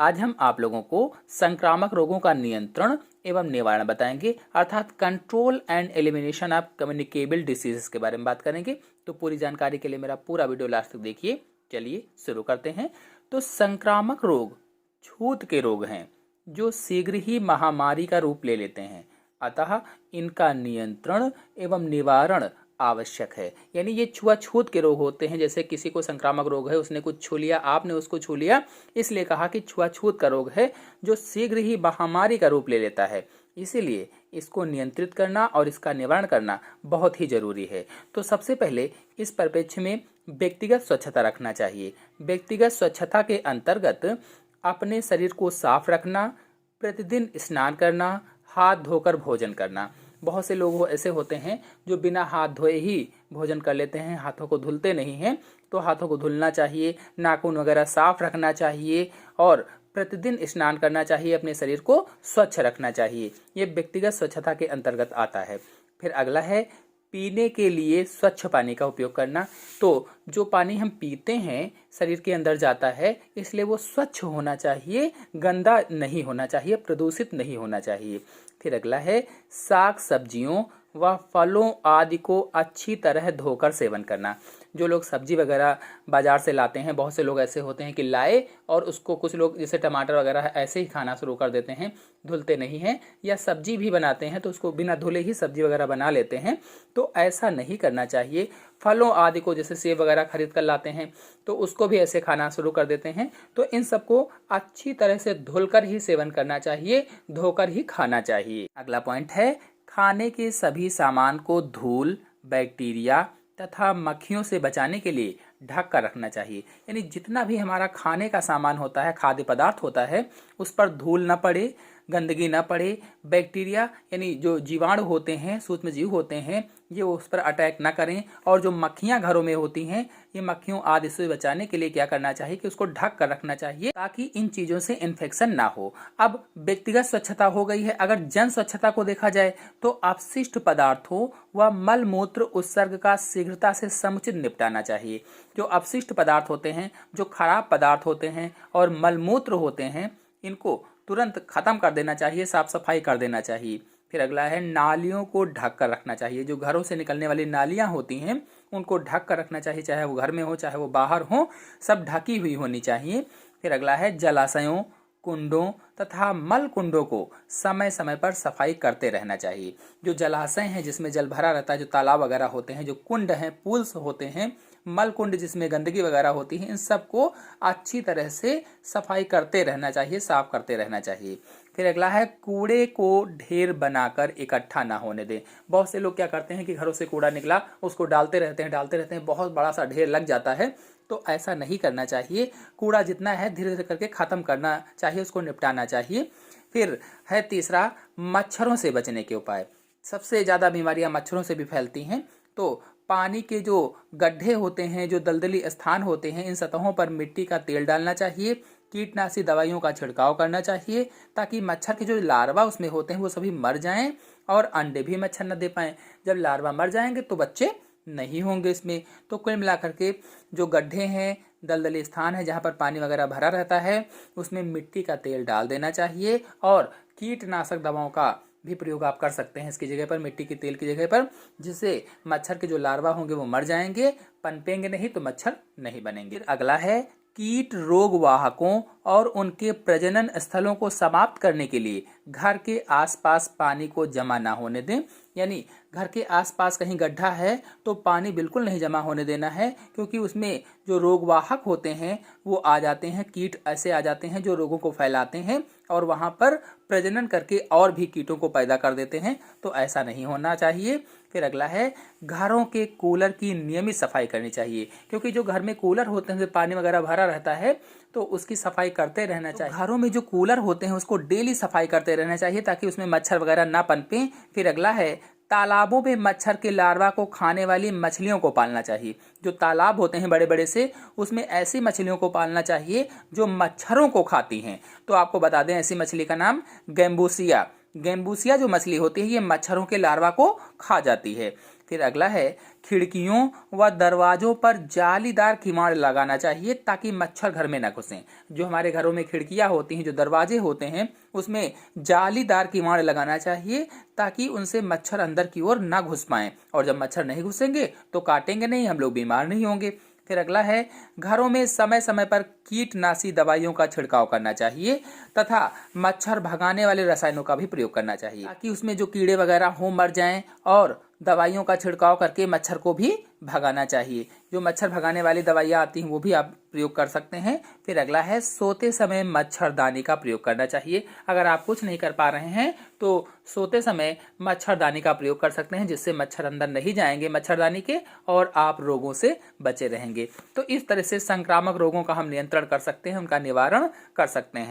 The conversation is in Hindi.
आज हम आप लोगों को संक्रामक रोगों का नियंत्रण एवं निवारण बताएंगे, अर्थात control and elimination of communicable diseases के बारे में बात करेंगे। तो पूरी जानकारी के लिए मेरा पूरा वीडियो लास्ट तक देखिए। चलिए शुरू करते हैं। तो संक्रामक रोग छूत के रोग हैं जो शीघ्र ही महामारी का रूप ले लेते हैं, अतः इनका नियंत्रण एवं निवारण आवश्यक है। यानी ये छुआछूत के रोग होते हैं। जैसे किसी को संक्रामक रोग है, उसने कुछ छू लिया, आपने उसको छू लिया, इसलिए कहा कि छुआछूत का रोग है जो शीघ्र ही महामारी का रूप ले लेता है। इसीलिए इसको नियंत्रित करना और इसका निवारण करना बहुत ही जरूरी है। तो सबसे पहले इस परिप्रेक्ष्य में व्यक्तिगत स्वच्छता रखना चाहिए। व्यक्तिगत स्वच्छता के अंतर्गत अपने शरीर को साफ रखना, प्रतिदिन स्नान करना, हाथ धोकर भोजन करना। बहुत से लोग ऐसे होते हैं जो बिना हाथ धोए ही भोजन कर लेते हैं, हाथों को धुलते नहीं हैं। तो हाथों को धुलना चाहिए, नाखून वगैरह साफ रखना चाहिए और प्रतिदिन स्नान करना चाहिए, अपने शरीर को स्वच्छ रखना चाहिए। ये व्यक्तिगत स्वच्छता के अंतर्गत आता है। फिर अगला है पीने के लिए स्वच्छ पानी का उपयोग करना। तो जो पानी हम पीते हैं शरीर के अंदर जाता है, इसलिए वो स्वच्छ होना चाहिए, गंदा नहीं होना चाहिए, प्रदूषित नहीं होना चाहिए। फिर अगला है साग सब्जियों व फलों आदि को अच्छी तरह धोकर सेवन करना। जो लोग सब्जी वगैरह बाजार से लाते हैं, बहुत से लोग ऐसे होते हैं कि लाए और उसको कुछ लोग जैसे टमाटर वगैरह ऐसे ही खाना शुरू कर देते हैं, धुलते नहीं हैं, या सब्जी भी बनाते हैं तो उसको बिना धुले ही सब्जी वगैरह बना लेते हैं। तो ऐसा नहीं करना चाहिए। फलों आदि को जैसे सेब वगैरह खरीद कर लाते हैं तो उसको भी ऐसे खाना शुरू कर देते हैं। तो इन सबको अच्छी तरह से धुलकर ही सेवन करना चाहिए, धोकर ही खाना चाहिए। अगला पॉइंट है खाने के सभी सामान को धूल, बैक्टीरिया तथा मक्खियों से बचाने के लिए ढक कर रखना चाहिए। यानी जितना भी हमारा खाने का सामान होता है, खाद्य पदार्थ होता है, उस पर धूल न पड़े, गंदगी न पड़े, बैक्टीरिया यानी जो जीवाणु होते हैं, सूक्ष्म जीव होते हैं, ये उस पर अटैक न करें। और जो मक्खियां घरों में होती हैं, ये मक्खियों आदि से बचाने के लिए क्या करना चाहिए कि उसको ढक कर रखना चाहिए ताकि इन चीज़ों से इन्फेक्शन ना हो। अब व्यक्तिगत स्वच्छता हो गई है। अगर जन स्वच्छता को देखा जाए तो अपशिष्ट पदार्थों व मल मूत्र उत्सर्ग का शीघ्रता से समुचित निपटाना चाहिए। जो अपशिष्ट पदार्थ होते हैं, जो खराब पदार्थ होते हैं और मलमूत्र होते हैं, इनको तुरंत खत्म कर देना चाहिए, साफ सफाई कर देना चाहिए। फिर अगला है नालियों को ढक कर रखना चाहिए। जो घरों से निकलने वाली नालियां होती हैं उनको ढक कर रखना चाहिए, चाहे वो घर में हो चाहे वो बाहर हो, सब ढकी हुई होनी चाहिए। फिर अगला है जलाशयों, कुंडों तथा मल कुंडों को समय समय पर सफाई करते रहना चाहिए। जो जलाशय हैं जिसमें जल भरा रहता है, जो तालाब वगैरह होते हैं, जो कुंड हैं, पूल्स होते हैं, मल कुंड जिसमें गंदगी वगैरह होती है, इन सब को अच्छी तरह से सफाई करते रहना चाहिए, साफ करते रहना चाहिए। फिर अगला है कूड़े को ढेर बनाकर इकट्ठा ना होने दें। बहुत से लोग क्या करते हैं कि घरों से कूड़ा निकला उसको डालते रहते हैं, बहुत बड़ा सा ढेर लग जाता है। तो ऐसा नहीं करना चाहिए। कूड़ा जितना है धीरे धीरे करके ख़त्म करना चाहिए, उसको निपटाना चाहिए। फिर है तीसरा मच्छरों से बचने के उपाय। सबसे ज़्यादा बीमारियां मच्छरों से भी फैलती हैं। तो पानी के जो गड्ढे होते हैं, जो दलदली स्थान होते हैं, इन सतहों पर मिट्टी का तेल डालना चाहिए, कीटनाशी दवाइयों का छिड़काव करना चाहिए ताकि मच्छर के जो लार्वा उसमें होते हैं वो सभी मर जाएं और अंडे भी मच्छर न दे पाएं। जब लार्वा मर जाएंगे तो बच्चे नहीं होंगे इसमें। तो कुल मिलाकर के जो गड्ढे हैं, दलदली स्थान है जहाँ पर पानी वगैरह भरा रहता है, उसमें मिट्टी का तेल डाल देना चाहिए और कीटनाशक दवाओं का भी प्रयोग आप कर सकते हैं इसकी जगह पर, मिट्टी के तेल की जगह पर, जिससे मच्छर के जो लार्वा होंगे वो मर जाएंगे, पनपेंगे नहीं तो मच्छर नहीं बनेंगे। अगला है कीट रोग वाहकों और उनके प्रजनन स्थलों को समाप्त करने के लिए घर के आसपास पानी को जमा ना होने दें। यानी घर के आसपास कहीं गड्ढा है तो पानी बिल्कुल नहीं जमा होने देना है, क्योंकि उसमें जो रोगवाहक होते हैं वो आ जाते हैं, कीट ऐसे आ जाते हैं जो रोगों को फैलाते हैं और वहाँ पर प्रजनन करके और भी कीटों को पैदा कर देते हैं। तो ऐसा नहीं होना चाहिए। फिर अगला है घरों के कूलर की नियमित सफाई करनी चाहिए, क्योंकि जो घर में कूलर होते हैं पानी वगैरह भरा रहता है तो उसकी सफाई करते रहना चाहिए। घरों में जो कूलर होते हैं उसको डेली सफाई करते रहना चाहिए ताकि उसमें मच्छर वगैरह ना पनपे। फिर अगला है तालाबों में मच्छर के लार्वा को खाने वाली मछलियों को पालना चाहिए। जो तालाब होते हैं बड़े बड़े से, उसमें ऐसी मछलियों को पालना चाहिए जो मच्छरों को खाती हैं। तो आपको बता दें ऐसी मछली का नाम गैम्बूसिया। गैम्बूसिया जो मछली होती है ये मच्छरों के लार्वा को खा जाती है। फिर अगला है खिड़कियों व दरवाजों पर जालीदार किवाड़ लगाना चाहिए ताकि मच्छर घर में न घुसें। जो हमारे घरों में खिड़कियां होती हैं, जो दरवाजे होते हैं, उसमें जालीदार किवाड़ लगाना चाहिए ताकि उनसे मच्छर अंदर की ओर न घुस पाएं। और जब मच्छर नहीं घुसेंगे तो काटेंगे नहीं, हम लोग बीमार नहीं होंगे। फिर अगला है घरों में समय समय पर कीटनाशी दवाइयों का छिड़काव करना चाहिए तथा मच्छर भगाने वाले रसायनों का भी प्रयोग करना चाहिए ताकि उसमें जो कीड़े वगैरह हो मर जाएं, और दवाइयों का छिड़काव करके मच्छर को भी भगाना चाहिए। जो मच्छर भगाने वाली दवाइयाँ आती हैं वो भी आप प्रयोग कर सकते हैं। फिर अगला है सोते समय मच्छरदानी का प्रयोग करना चाहिए। अगर आप कुछ नहीं कर पा रहे हैं तो सोते समय मच्छरदानी का प्रयोग कर सकते हैं, जिससे मच्छर अंदर नहीं जाएंगे मच्छरदानी के, और आप रोगों से बचे रहेंगे। तो इस तरह से संक्रामक रोगों का हम नियंत्रण कर सकते हैं, उनका निवारण कर सकते हैं।